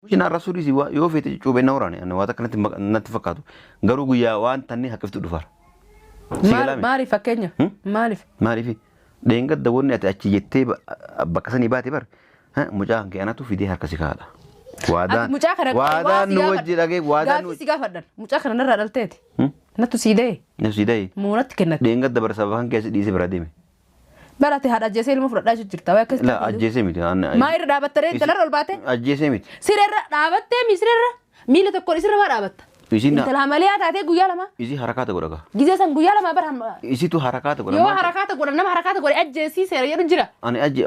مش أنا الرسول سوا يوفي تجوا بيننا وراني أنا واتك نتفقدوا قالوا يا وان تاني حكفت الدفار ما أعرف كينيا ما أعرف دين قد دورني أتأكد جتة بكسني باتي بر ها مجاهد أنا تو في دي هركسي كهذا وادان نوجي لقي وادان نوجي سيجافردن مجاهد نرى دلتي نتو سيدي مونت كنت دين قد برسابان كيس دي سبراديمي براتي هذا جيسي المفروض لا جرتا وياك لا الجيسي ميت أنا ما يرد دابت ترى أنت لا رباته الجيسي ميت سير دابت تي مسير ميل تقول سير ما دابت أنت العمليات هذه قوية لما إيزي حركات أقولك جيزي سان قوية لما برهم إيزي تو حركات أقولك يو حركات أقول نما حركات أقول الجيسي سير يرجع أنا أجي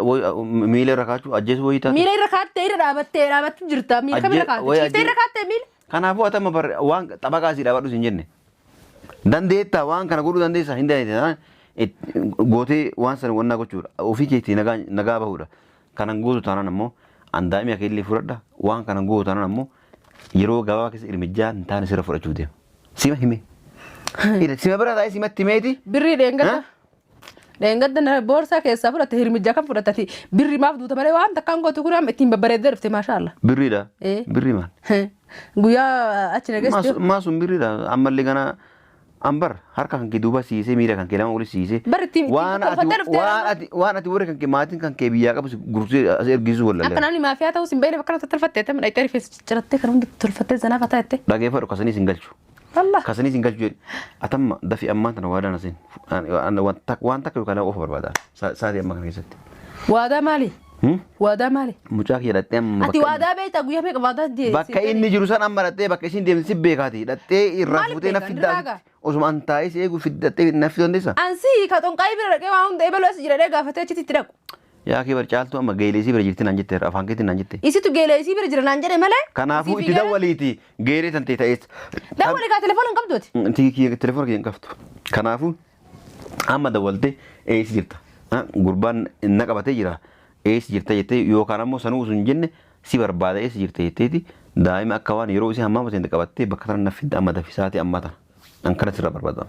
ميل ركاتو الجيس وهي تا ميل ركات تير دابت جرتا ميل كم ركات تير ركات ميل كان أبو أتى ما بر وان تبغى أسير أبغى تسنجني دنديتا وان كان أقوله دنديسا هندي goote waan san wannaa gochuudha ofii keetii nagaa bahudha kanan gootu taanaan ammoo andaa'imii akka illee fudhadha waan kanan gootu taanaan ammoo yeroo gabaa keessa ilmijjaa hin taane sirra fudhachuu deema sima hime sima bira taa'ee simatti himeeti birrii dheengadda na boorsaa keessaa fudhatte hirmijjaa kan fudhatati birrii maaf duuta malee waan takkaan gootu kun ittiin babbareeddee dhufte maashaallah birriidha birrii maal guyyaa achi nageesse maasuun birriidha ammallee gana ambar harka kan ke duba siise miira kan ke lama uli siise waan ati wore kan ke maatin kan ke biyaa qabu gurusee as ergisu walla akka nani maafiyaa ta'u simbayne bakka tattalfatte tam dhaytari fees jiratte kan hundi tolfatte zanaa fatatte dhageeffadhu kasanii singalchu Allah kasanii singalchu atamma dafi ammaan tana waadaan asin waan takka yookaan of barbaada saatii amma kana keessatti waadaa maali waadaa maali mucaa kiyya dhattee amma ati waadaa beektaa guyyaa meeqa waadaa jee bakka inni jiru san amma dhattee bakka isin deemsi beekaati dhattee irraa fuutee nafiddaa osuma an taa'ee si eegu fiddattee nafti dandeessa ansi ka xonqaayi bira dhaqee waan hunda ebaluu as jira dhee gaafatee achitti itti dhaqu yaa kee bar caaltu amma geeleesii bira jirti naan jette afaan keetti naan jette isitu geeleesii bira jira naan jedhe malee kanaafuu itti dawwaliiti geeree tan ta'e ta'ees dawwali kaa telefoona hin qabduuti telefoona kiyya hin qabdu kanaafuu amma dawwalte eessi jirta gurbaan na qabatee jira eessi jirta jettee yookaan ammoo sanuu osoo hin jenne si barbaada eessi jirta jetteeti daa'ima akka waan yeroo isii hammaa maseente qabattee bakka tana nafidda amma dafisaati amma tana an kana sirra barbaada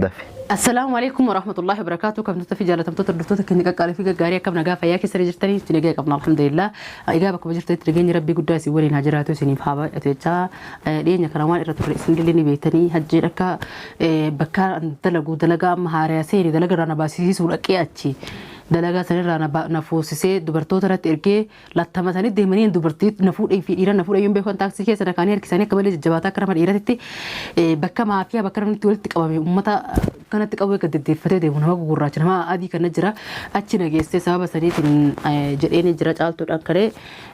dafi. السلام عليكم ورحمة الله وبركاته كم تتفي جالة تمتط الدكتور كني قال في قارية كم نجا فيا كسر جرتني تنجي قبل الحمد لله إجابة جرت ترجعني ربي قداسي ولين هجراتو سنين فابا أتوجه لين كلامان إرتو رئيسين اللي بيتني هجرك بكار دلقا مهارة سيري دلقا رانا باسيسي سورة كياتشي دلقا سنرا نفوسسي دبرتو ترى تركي لاتما سني دهمني دبرتي نفور أي في إيران نفور أيام بيكون تاكسي كيس أنا كاني أركساني قبل جباتا كرام إيرتي بكا ما فيها بكرة من تولت قبل أمتا كانت قبل كده فتاة ده ونها قررات نما أدي كنا جرا أتشنا جيست سبب سريع جريني جرا جالتو أنكره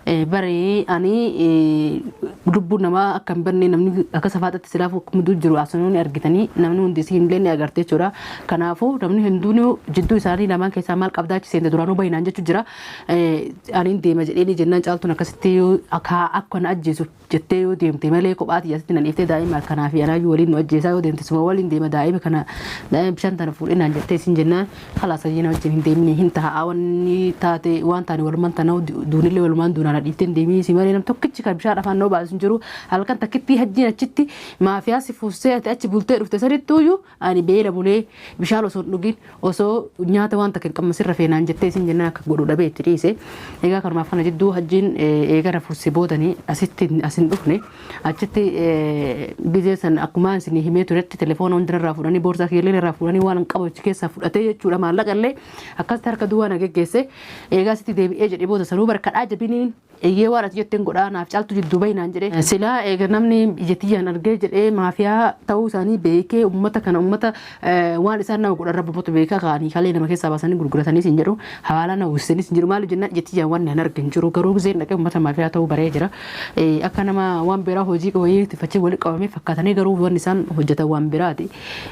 بري أني ربو نما أكمل برني نمني أكسفات السلاف وكمدو جرو أصلون أرجتني نمني هندسين لين أجرتي شورا كنافو نمني هندونيو جدو ساري لما كيسامال قبضة سند درانو بينان جت جرا أني ديم جريني جنان جالتو نكستيو أكها أكون أجيسو جتيو ديم تملي كوبات يستين الإفتاء دائما كنافي أنا يولين وجيساو ديم تسمع ولين ديم دائما كنا دائما بشان تنفول إن جت سنجنا خلاص جينا وجين ديمني هنتها أوني تاتي وان تاني ولمان تناو دون اللي ولمان دون على ديتين ديمي سيماري نم توكتش كان بشار أفان نوبا سنجرو هل كان تكتي هجينا تشتي ما فيها سفوسة تأتي بولتير وتسرد تويو أنا بيرا بولي بشار وصل لقين وصو نيات وان تكن كم مسير فينا جت سنجنا كقولوا دبيت ريسه إيجا كرما فانا جدو هجين إيجا رفوسي بودني أستين أسندوفني أشتي بيزنسن أكمان سني هميتو رت تلفون عندنا رافوراني بورصة كيلين رافوراني وانا قبل كيسة فلاتي شو لما لا قال لي أكثر كدوانا جيسة إيجا ستي دبي إيجا يبغى تسلو بركة عجبيني إيه وارد جتين قرانا في عالتو جدوبين عندنا سلا إيه نمني جتيا نرجع إيه ما فيها توساني بيكة أمتا كان أمتا وان سارنا وقول رب بطل بيكة غاني خلينا ما كيسا بساني قول ساني سنجرو حوالنا وسني سنجرو مالو جنة جتيا وان نرجع نجرو كروب زين لكن أمتا ما فيها تو بريجرا إيه أكنا ما وان برا هوجي كوي تفتش ولي قومي فكتاني كروب وان نسان هوجتا وان برادي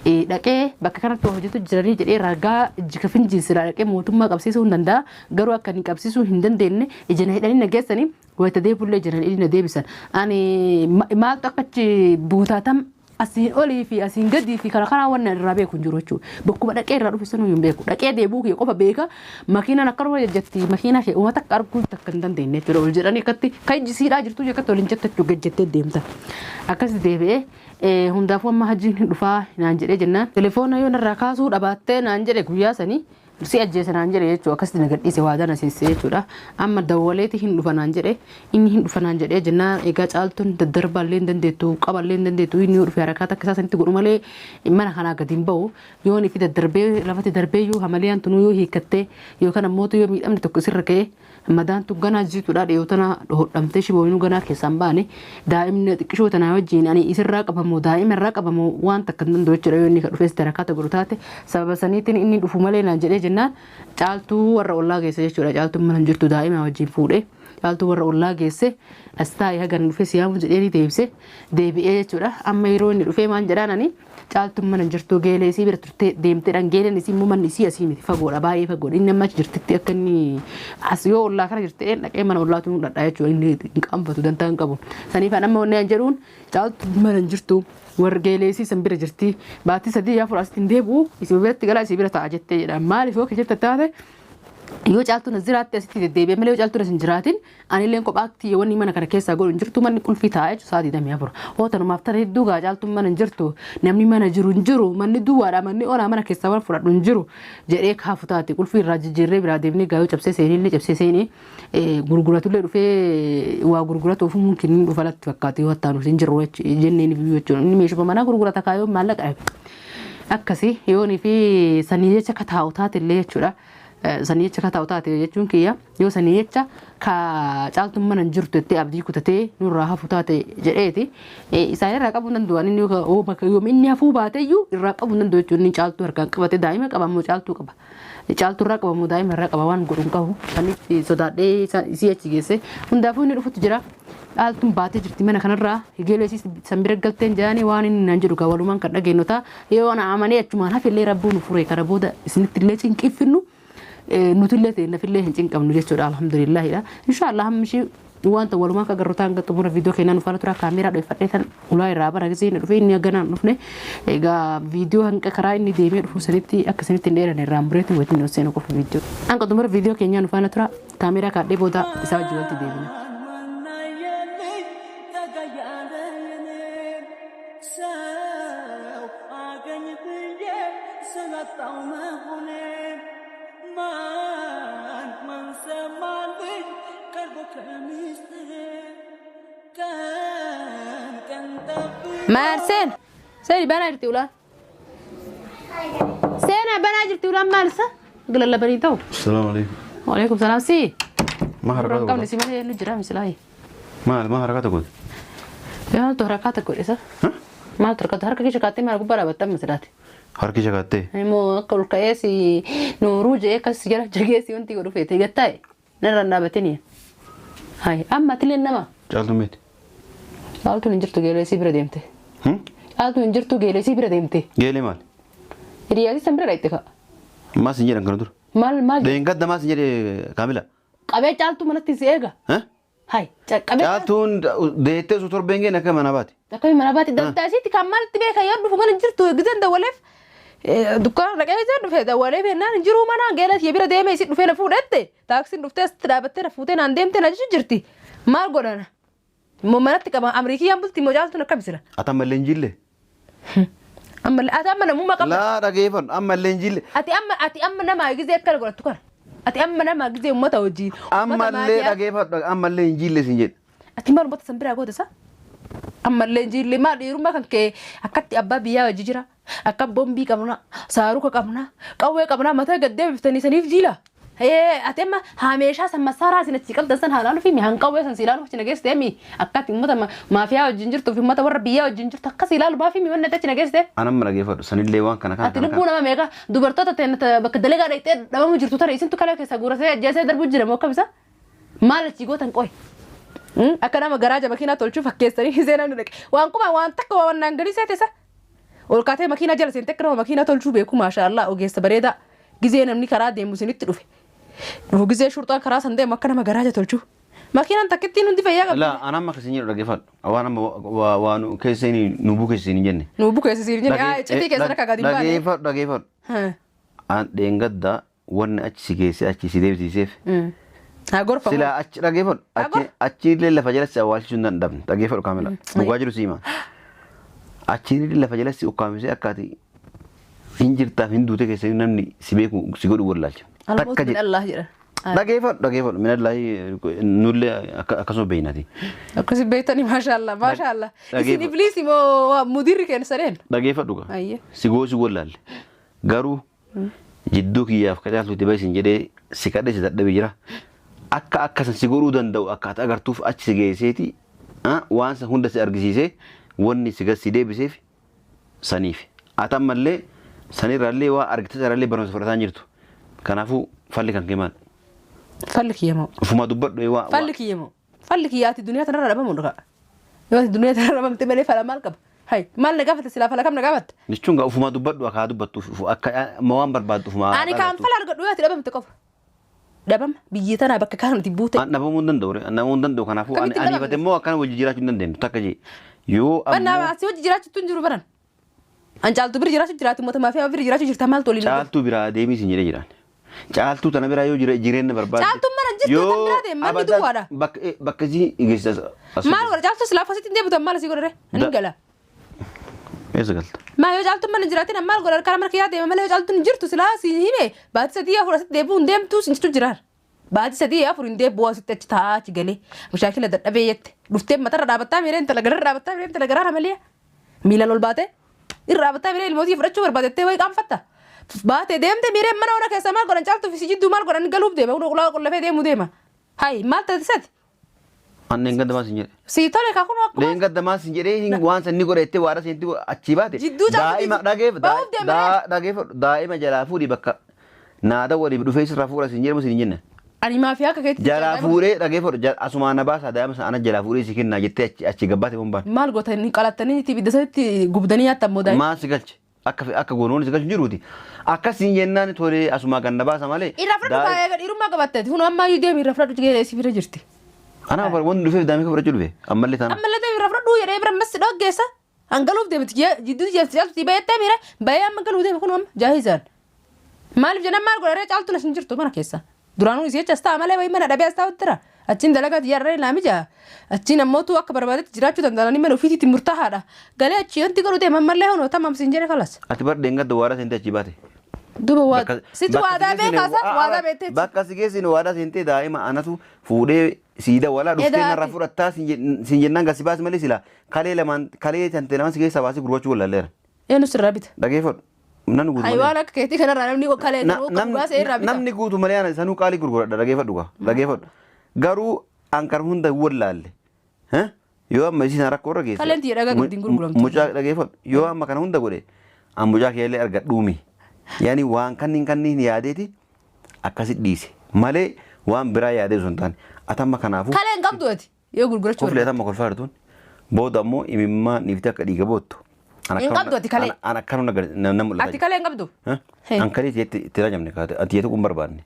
إيه لكن بكرة تو هوجتو جراني جري رجع جكفين جنس لكن موتو ما قبسيسو نندا كرو أكني قبسيسو هندن دينه إجنه هداني نجسني ويتديبوا اللي جران إلنا ديبسن أنا ما تقتش بوتاتم أسين أولي في أسين جدي في كلا وانا الرابع كنجروتشو بكو بدك إيه رادو في سنو يوم بيكو لك إيه ديبوك يقف بيكا ماكينة نكرو جتي ماكينة شيء وما تكرر كل تكندن دينه ترى الجراني كتي كاي جسير أجرتو جكتو لينجت تجوج جت ديمتا أكاس ديبه هندا فما هجين رفا نانجري جنة تلفون أيون الركاسو دبته نانجري كويا سني si ajjeesanaan jedhe jechuudha akkasitti nagadhiise waadaan asiise jechuudha amma dawwaleeti hin dhufanaan jedhe inni hin dhufanaan jedhee jennaan egaa caaltuun daddarbaallee hin dandeettu qaballee hin dandeettu inni yoo dhufe harakaata akka isaanitti godhu malee mana kanaa gadi hin bahu yoo inni fi daddarbee lafatti darbeeyyuu hamaliyaan tunuu yoo hiikattee yookaan ammoo yoo miidhamni tokko sirra ka'ee madaan tun ganaa jiituudha dhiyootana hodhamtee shibooyinuu ganaa keessaan baane daa'imni xiqqishoo tanaa wajjin ani isirraa qabamu daa'ima irraa qabamu waan takka hin danda'u jechuudha yoo inni ka dhufees harakaata godhu taate sababa saniitiin inni dhufu malee naan jedhee jennaan caaltuu warra ollaa geesse jechuudha caaltuun mana jirtu daa'ima wajjin fuudhee caaltuu warra ollaa geesse astaa hagan dhufee siyaamu jedhee deebi'ee jechuudha amma yeroo inni dhufee maan jedhaan ani caaltuun mana jirtu geelee isii bira turtee deemteedhaan geeleen isii immoo manni isii asii miti fagoodha baay'ee fagoodha inni amma jirtitti akka inni as yoo ollaa kana jirtee dhaqee mana ollaatu dhadhaa jechuudha inni hin qaanfatu dantaa hin qabu saniifaan amma onnee jedhuun caaltuun mana jirtu warra geelee isii san bira jirti baatii 3 4 asitti hin deebi'u isii biratti galaa isii bira ta'a jettee jedha maaliif yoo keessatti taate yoo caaltuun as jiraatti asitti deddeebi'e malee yoo caaltuun as hin jiraatin anillee kophaatti wanni mana kana keessaa godhu hin jirtu manni qulfii taa'ee jechuudha sa'aatii 24 hootanumaaf tana hedduu gaa caaltuun mana hin jirtu namni mana jiru hin jiru manni duwwaadha manni onaa mana keessaa waan fudhadhu hin jiru jedhee kaafu taate qulfii irraa jijjiirree biraa deemnee gaa yoo cabsee seenee gurguratullee dhufee waa gurguratuuf mumkin dhufa latti fakkaate yoo hattaan hin jiru jenneen biyyoo jechuudha inni meeshuma manaa gurgurata kaayoo maallaqa akkasii yoonii fi sanii jecha kataa'u taatellee jechuudha. Sanii jecha ka ta'u taate jechuun kiyya yoo sanii jecha ka caaltuun mana hin jirtu jettee abdii kutatee nurraa hafu taate jedheeti isaan irraa qabuu danda'u inni yoo inni hafuu baateyyuu irraa qabuu danda'u jechuun inni caaltuu harkaan qabate daa'ima qabamu caaltuu qaba caaltuu irraa qabamu daa'ima irraa qaba waan godhuun qabu sanitti sodaadhee isii achi geesse hundaafuu inni dhufutu jira caaltuun baatee jirti mana kanarraa geelee isii san bira galteen jedhanii waan inni naan jedhu walumaan kan dhageenyota yoo na amanee achumaan hafillee rabbuun furee kana booda isinitti illee cinqiffinnu nutillee ta'e nafillee hin cinqabnu jechuudha alhamdulillahidha inshallah hammishi wanta walumaa ka garrotaan ga xumura viidiyoo keenyaa nu faana tura kaameeraa dhoofadhee tan ulaa irraa bara gisee inni dhufee inni ganaan dhufne egaa viidiyoo hanqa karaa inni deemee dhufu sanitti akka sanitti hin dheerane irraan bureetti wajjin seenu qofa viidiyoo hanqa xumura viidiyoo keenyaa nu faana tura kaameeraa kaadhee booda isaa wajjin walitti deebina. Marcel, saya di mana jirti ulan? Saya nak mana jirti ulan Marcel? Gelala beri tahu. Assalamualaikum. Waalaikumsalam sih. Mahar kata kamu di sini nu jira misalnya. Mahar kata kau. Ya tu harkat kau desa. Hah? Mal terkata harkat kita kate mar kubara batam misalnya. Har kisha kate. Mo kalau kaya si nuru je kas segala jaga si unti kau fete gatai. Neranda batini. Hai, amma tilen nama. Caaltu meeti. Caaltu injirtu geelee si bira deemte. Caaltu injirtu geelee si bira deemte. Geelee maal? Hiriyaati san bira dhayte ka. Maas hin jedhan kana dur. Maal. Deengadda maas hin jedhe Kaamila. Qabee caaltu manatti si eega. Hai, qabee. Caaltuun deettee su torbeen geenye akka mana baati. Akka mana baati dantaasitti kan maaltti beeka yoo dhufu mana jirtu gidan dawwaleef dukkaana dhaqee gidan dhufe dawwalee beennaan jiruu mana geelas bira deemee si dhufee na fuudhette taaksiin dhuftee asitti dhaabattee na fuutee naan deemtee na jirti maal godhana immoo manatti qaba Amriikiyaan bulti immoo caaltuun akka bisira. Ati ammallee hin jille. Ati amma namummaa qabda. Laa dhageeffadhu ammallee hin jille. Ati amma namaa gizee akka godhattu kana. Ati amma namaa gizee uummata wajjin. Ammallee dhageeffadhu ammallee hin jille sin jedhe. Ati maal uummata san biraa goota isaa? Ammallee hin jille maal dhiirummaa kan kee akkatti abbaa biyyaa wajji jira. Akka bombii qabna saaruka qabna qawwee qabna mataa gaddee biftanii saniif jiila. Ati amma haameeshaa san masaaraa sin achi qabdan san haalaan fi mihan qawwee san silaalu achi nageessitee mi akkatti uummata maafiyaa wajjin jirtu fi uummata warra biyyaa wajjin jirtu akka silaalu maafi mi wanna achi nageessitee. Anamma dhageeffadhu sanillee waan kana kana. Ati lubbuu nama meeqa dubartoota ta'e bakka dalagaa dhaqxee dhabamu jirtu tare isintu kalee keessa guurasee ajjeesee darbuu jira moo akkam isa maal achi gootan qoy. Akka nama garaaja makiinaa tolchuu fakkeessanii seenaan dhaqe waan kuma waan takka waan naan galii seete isa. Ol kaatee makiinaa jala seentee akka nama makiinaa tolchuu beeku maashaallah ogeessa bareedaa gizee namni karaa deemu sinitti dhufe. Dhufu gizee shurxaan karaa san deemu akka nama garaaja tolchuu. Makiinaan takkittiin hundi fayyaa qabdi. Laa anamma akkasiin jedhu dhageeffadhu. Waan amma waan keessanii nubuu keessanii hin jenne. Nubuu keessanii hin jenne citii keessa akka gadi hin baane. Dhageeffadhu. An dheengaddaa wanni achi si geesse achi si deebisiiseef. Haa gorfamu. Sila achi dhageeffadhu. Achi illee lafa jalatti awwaalchisuu hin danda'amne. Dhageeffadhu Kaamila. Dhugaa jiru siima. Achi illee lafa jalatti ukkaamsee akkaati hinjirtaa hinduute keessa namni si beeku si godhu wallaalcha. الموت من الله جرا Dhageeffadhu minallaahi nullee akkasuma beeynati. akkasi beeytani ما شاء الله isin ibliisi moo mudirri keenya sareen Dhageeffadhu gaa si goosi wallaalle garuu jidduu kiyyaaf qacaaltu itti ba'isin jedhee si kadhee si dadhabee jira akka akkasan si godhuu danda'u akkaataa agartuuf achi si geesseeti waan san hunda si argisiisee wanni si deebiseef saniif atammallee sanirraallee waa argite sarallee barnoota fudhataa jirtu kanaafuu falli kan keemaal فلك يمو فما دبر يوا فلك ياتي الدنيا ترى ربما مدرك ياتي الدنيا ترى ربما تبني فلا مالك هاي مال نقفت السلاف فلا كم نقفت نشتونغ فما دبر وكا دبر موان برباد فما أنا كان فلا رقد ياتي ربما تكف ربما بيجيتنا بك كان تبوت أنا بموندن دور أنا موندن دور كنا فو أنا بدمو كان وجيرات جندن تكجي يو أنا ما سوى جيرات تنجرو برا أن جالتو برجيرات جيرات موت ما فيها برجيرات جيرت مال تولي جالتو برا ديمي سنجري جيران Caaltuu tana biraa yoo jireenna barbaade. Caaltuu mana jirtu kan biraate manni duwwaadha. Bakka isii geessisa. Maal godha caaltuu silaa fasitti deebitan maal asii godhare? Ani gala. Eessa galta? Maa yoo caaltuu mana jiraatin maal godha karaa marka yaa deema malee yoo caaltuun jirtu silaa si hime baatii sadii afur asitti deebi'uun deemtu sinjitu jiraan. Baatii sadii afur hin deebi'u asitti achi taa'aa achi galee mushaakila dadhabee jette dhuftee matarra dhaabattaa miiree intala gara dhaabattaa miiree intala garaa malee miilaan ol baatee irra dhaabattaa miiree ilmootii fudhachuu barbaadettee wayi qaanfatta. baate deemte miree mana ora keessa maal godhan caaltu fi jiddu maal godhan galuuf deema qulaa qullafee deemu deema hay maal taasisati anneen gaddamaa sin jedhe si tole ka kuno akkuma leen gaddamaa sin jedhee waan sanni godhette waara senti achi baate daa'ima daa'ima jalaa fuudhi bakka naada waliif dhufee sirraa fuudha sin jedhamu sin jenne ani maafiyaa akka keetti jalaa fuudhee dhageeffadhu asumaana baasaa daa'ima sana jalaa fuudhee si kennaa jettee achi gabbaate bombaan maal gootanii qalattanii itti biddasatti gubdanii yaattan moo daa'ima maa si galche akka goonoon si galchu jiruuti akkasiin jennaan tolee asuma ganna baasa malee irra fudhatu kaayee dhiirummaa qabattati kun amma iyyuu deemi irra fudhatu jedhee si bira jirti ana bar wanti dhufeef daa'imni fudhachuu dhufe ammallee deemi irra fudhadhu jedhee bira mas dhoggeessa hangaluuf deemti jidduu jaalti bayettee miire bayee amma galuu deeme kun amma jaahizaan maaliif jennan maal godharee caaltu na sin jirtu mana keessa duraanuu isii achi astaa malee wayi mana dhabee astaa uttira achiin dalagaa xiyyaarree laamija achiin ammootu akka barbaadetti jiraachuu danda'anii mana ofiitti murtaa'aadha galee achi wanti godhu deeman mallee hono tamam sin jedhe kalas ati bar deengadda waara sente achi baate duba waa situ waadaa beekaasa waadaa beektee bakka si geessin waadaa sente daa'ima anatu fuudhee siida walaa dhuftee narraa fudhattaa sin jennaan gasi baasi malee sila kalee tante nama si keessa baasii gurgurachuu wallalleera eenyu sirraa bita dhageeffadhu namni guutu haywaan akka keetii kanarraa namni kalee namni guutu malee ana sanuu qaalii gurguradha dhageeffadhu garuu ankar hunda wallaalle yoo amma isiin rakkoo irra geesse kaleen tiya dhagaa guddiin gurguramtu mucaa dhageeffadhu yoo amma kana hunda godhe an mucaa keellee argadhuumi yaani waan kanniin yaadeeti akkasit dhiise malee waan biraa yaadee sun taane atamma kanaafuu kaleen qabdu ati yoo gurgurachuu koflee atamma kolfaa jirtuun booda ammoo imimmaa niifti akka dhiiga boottu hin qabdu ati kalee an akkanuma namni mul'ata ati kaleen qabdu an kalee itti rajamne kaate ati yeetu kun barbaanne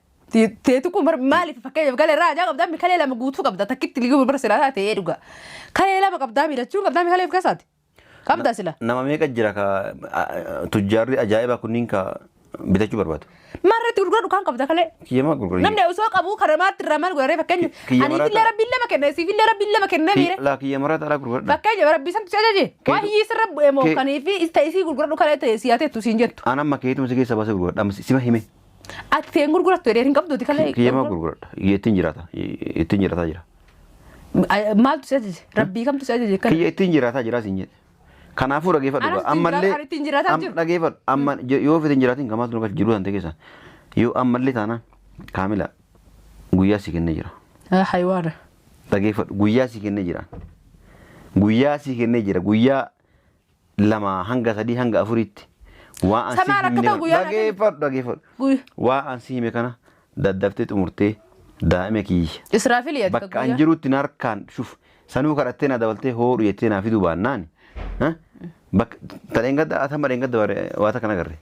teetu kun maaliif fakkeenyaaf galee raajaa qabdaa mi kalee lama guutuu qabda takkitti liguu bara silaa ta'ee dhuga kalee lama qabdaa miidhachuun qabdaa mi kalee of keessaati qabdaa sila nama meeqa jira ka tujjaarri ajaa'ibaa kunniin ka bitachuu barbaadu marratti gurguradu kan qabda kalee kiyyamaa gurguranii namni osoo qabu karamaatti irraa maal godharee fakkeenyaaf ani fillee rabbiin lama kenne siifillee rabbiin lama kenne miire laa kiyyamaa irraa gurguradha fakkeenyaaf rabbii santu si ajaje waa hiyyii sirra bu'ee moo kaniifi isii gurguradu kalee ta'e siyaateettu siin jettu an amma keetuma si keessa baasee gurguradha sima hime ati teen gurgurattu edee hin qabduuti kalee kiyyamaa gurguradha ittiin jiraataa jira maaltu si ajaje rabbii kamtu si ajaje kiyya ittiin jiraataa jira siin jedhe kanaafuu dhageeffadhu ammallee dhageeffadhu amma yoo fitin jiraatiin kamaatu nuka jiruu tante keessa yoo ammallee taanaan kaamila guyyaa si kennee jira haywaana dhageeffadhu guyyaa si kennee jira guyyaa 2 hanga 3 hanga 4tti waan dhageeffadhu waan an si hime kana daddaftee xumurtee daa'ima kiyya israafilii bakka an jirutti narkaan shuf sanuu kadhattee na dabaltee hoodhu jettee naa fiduu baannaan tadeengadda atama deengadda waata kana garre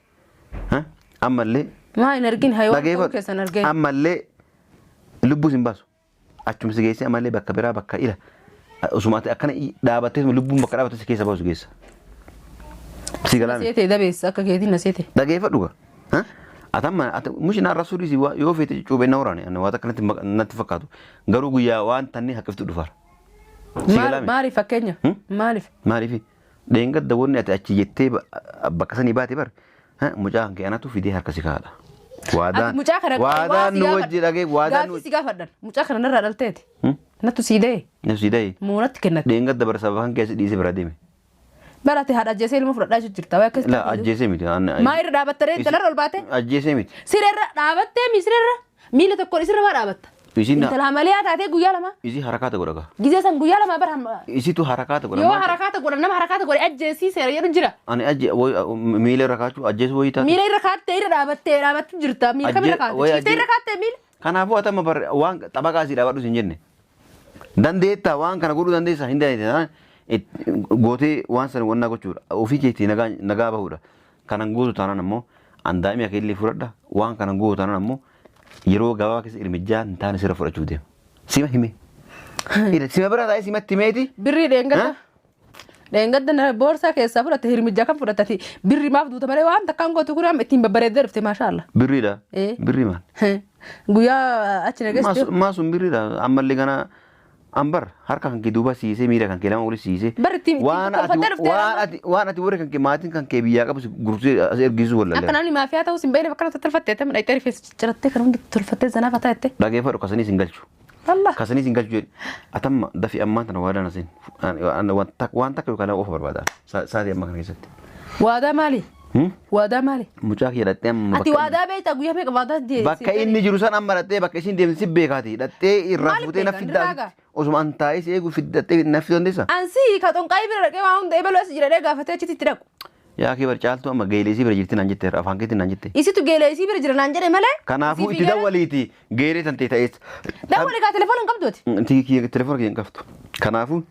ammallee maa hin argin haywaan keessan argeen ammallee lubbuus hin baasu achuma si geesse ammallee bakka biraa bakka ila usumaatti akkana dhaabattee lubbuun bakka dhaabatte si keessa baasu geessa si galaame seete dabeessa akka keetiin na seete dhageeffadhu atamma mushinaan rasuulis yoo feete cuubee na waraane waata akkanatti natti fakkaatu garuu guyyaa waan tanni haqqiftu dhufaara maaliif fakkeenya maaliif deengadda wanni ati achi jettee bakka sanii baate bar mucaan kee anatu fidee harka si kaadha. Waadaan nu wajji dhagee waadaan nu. Gaafi si gaafadhan. Mucaa kana narraa dhalteeti. Nattu siidee. nu sidee. Muunatti kennate. Dheenga dabarsa kan keessa dhiisee bira deeme. Barate haadha ajjeesee ilma fudhadhaa jirta. Waa akkas. La ajjeesee miti. Maa irra dhaabattaree intalarra ol baate? Ajjeesee miti. Sirerra dhaabattee sirerra miila tokkoon isirra maa dhaabatta? Intala amaliyaa taatee guyyaa lama. Isi harakaata godha. Gizee san guyyaa lama bara. Isitu harakaata godha. Yoo harakaata godha nama harakaata godhe ajjeesiiseera jedhu jira. Ani miila irra kaachuu ajjeesuu wayii taate. Miila irra kaattee irra dhaabattu jirta. Miila kam irra kaatte? Ciistee irra kaattee miila. Kanaafuu atama waan xabaqaa asii dhaabadhu hin jenne. Dandeettaa waan kana godhuu dandeessaa hin dandeettaa. Gootee waan sana wannaa gochuudha. Ofii keetii nagaa bahuudha. Kanan gootu taanaan ammoo andaa'imii akka illee fudhadha. Waan kanan gootu taanaan ammoo yeroo gabaabaa keessa ilmijjaa hin taane sirra fudhachuu deema. Sima hime. Sima bira taa'ee simatti himeeti. Birrii dheengadda. Dheengadda boorsaa keessaa fudhatte hirmijjaa kan fudhatati. Birri maaf duuta malee waan takkaan gootu kun ittiin babbareeddee dhufte maashaallah. Birriidha. Birri maal? Guyyaa achi nageessite. Maasuun birriidha. Ammallee kana ambar harka kan kee duuba siisee miira kan kee lama waliin siisee. Waan ati warra kan kee maatiin kan kee biyyaa qabu gursee as ergisuu wallalee. Akka namni maafiyaa ta'uu sin beekne bakka tolfattee tamma dhayitee rifeensa cirattee kan hundi tolfattee zanaaf hataa jettee. Dhageeffadhu kasanii sin galchu. Kasanii sin galchu jedhe atamma dafi ammaan tana waadaan asin waan takka yookaan ofa barbaada sa'aatii ammaa kana keessatti. Waadaa maali? Waadaa maali? Mucaa kee dhattee amma ati waadaa beektaa guyyaa meeqa waadaa deemsi? Bakka inni jiru san amma dhattee bakka isiin deemsi beekaati dhattee irraa fuutee na fiddaa osuma an taa'ee si eegu fiddattee na fiduu dandeessaa? Ansi ka xonqaayii bira dhaqee waa hunda ebaloo as jira gaafatee achitti itti dhaqu. Yaa kee barcaaltu amma geeleesii bira jirti naan jette afaan keetti naan jette. Isitu geeleesii bira jira naan jedhe malee. Kanaafuu itti dawwaliiti geeree tan ta'e ta'ees. Dawwali kaa telefoona hin qabduuti. Telefoona kee hin qabdu. Kanaafuu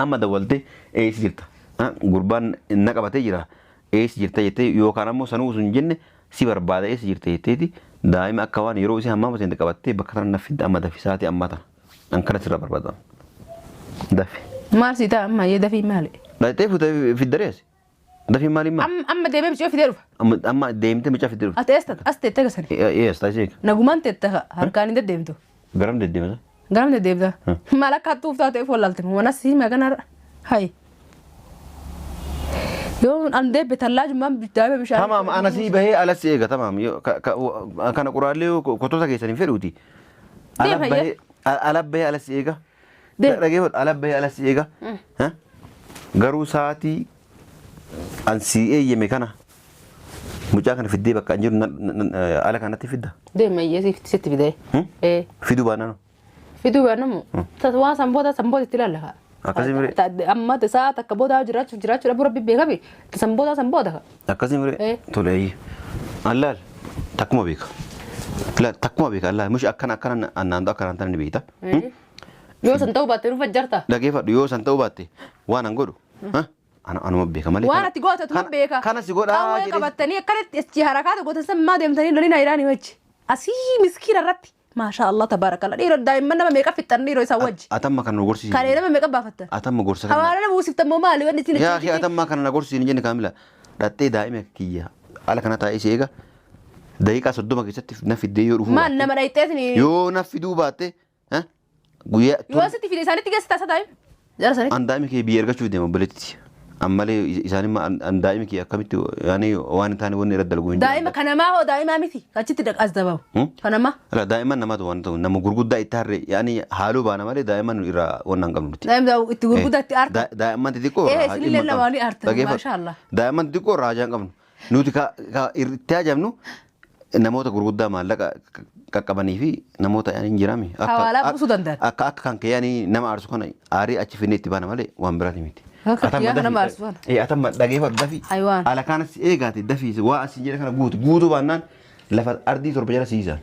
amma dawwaltee eessi jirta. Gurbaan na qabatee jira. Eessi jirta jettee yookaan ammoo sanuu osoo hin jenne si barbaada eessi jirta jetteeti daa'ima akka waan yeroo isii hammaa maseente qabattee bakka tana naffidda amma dafisaati amma tana. An kana sirra barbaada. Dafi. Maal si ta'a amma dafii maali? Dhattee fiddarees. Dafi maali maal? Amma deemee bicoo fidee dhufa. Amma deemtee bicaa fidee dhufa. Ati as teettee gasani. Ees taasise. Nagumaan teetta harkaan hin deddeemtu. Garam deddeemta? Garam deddeemta. Maal akka hattuuf taatee foolaalte mana si maganarra. Hayi. Yoo an deebbe tallaa jummaan daa'ima bishaan. Tamaam ana si bahee alas eega tamaam kana quraallee kotota keessaniin fedhuuti. Ala bahee alas eega. Dhageeffadhu ala bahee alas eega. Garuu sa'aatii an si eeyyame kana mucaa kana fiddee bakka an jiru ala kanatti fidda. Deema iyyee sitti fidee. Fiduu baannaan. Fiduu baannamu. Waan sanboota itti ilaalla. Akkasii miree. Amma tasaa takka booda jiraachuu dhabuu rabbi beekame sanboota. Akkasii miree. Tole allaal takkuma beeka. Takkuma beeka allaal mushi akkana annaantu akkana tan ni beekta. Yoo san ta'uu baatte dhufa jarta. Dhageeffadhu yoo san ta'uu baatte waan an godhu. Anuma beeka malee. Waan ati gootatu beeka. Kana si godhaa jedhee. Qabattanii akkanatti ichi harakaata gootan san maa deemtanii lolina iraanii wajji. Asii miskiina irratti. Maasha Allah tabaarakallah. Dhiiroo daa'imman nama meeqa fixxan dhiiroo isaa wajji. Atamma kana nu gorsiisi. Kan nama meeqa baafattan. Atamma gorsa kana. Hawaara nama buusiftan moo maali wanni isin. Yaa kee atamma kana na gorsiisi jenne kaamila. Dhattee daa'ima kiyya. Ala kana taa'ee si eega. Daqiiqaa 30 keessatti na fiddee yoo dhufu. Maal nama dhayxeesni. Yoo na fiduu baatte guyyaa. Yoo sitti fide isaanitti geessita isa daa'ima. Jara sanitti. An daa'ima kee biyya ergachuuf deema obboleetti. Ammalee isaanii an daa'ima kee akkamitti yaani waan taane wanni irratti dalaguu hin jiru. Daa'ima kanamaa hoo daa'ima miti achitti as dabamu. Kanamaa. Ala daa'imman namatu waan ta'u nama gurguddaa itti harree yaani haaloo baana malee daa'imman irraa waan hin qabnu. Daa'imman itti gurguddaa itti aarta. Daa'imman xixiqqoo. Sinillee lamaanii aarta. Maashaallah. Daa'imman xixiqqoo raajaa hin qabnu. Nuti itti ajabnu namoota gurguddaa maallaqa qaqqabanii fi namoota hin jirame. Hawaalaa buusuu danda'an. Akka kan kee yaani nama aarsu kana aarii achi finnee itti baana malee waan biraati miti. Yaa nama aarsu kana. Atamma dhageeffatu dafi. Ala kanas eegaati dafi waa asin jedhe kana guutu baannaan lafa ardii torba jala siisan.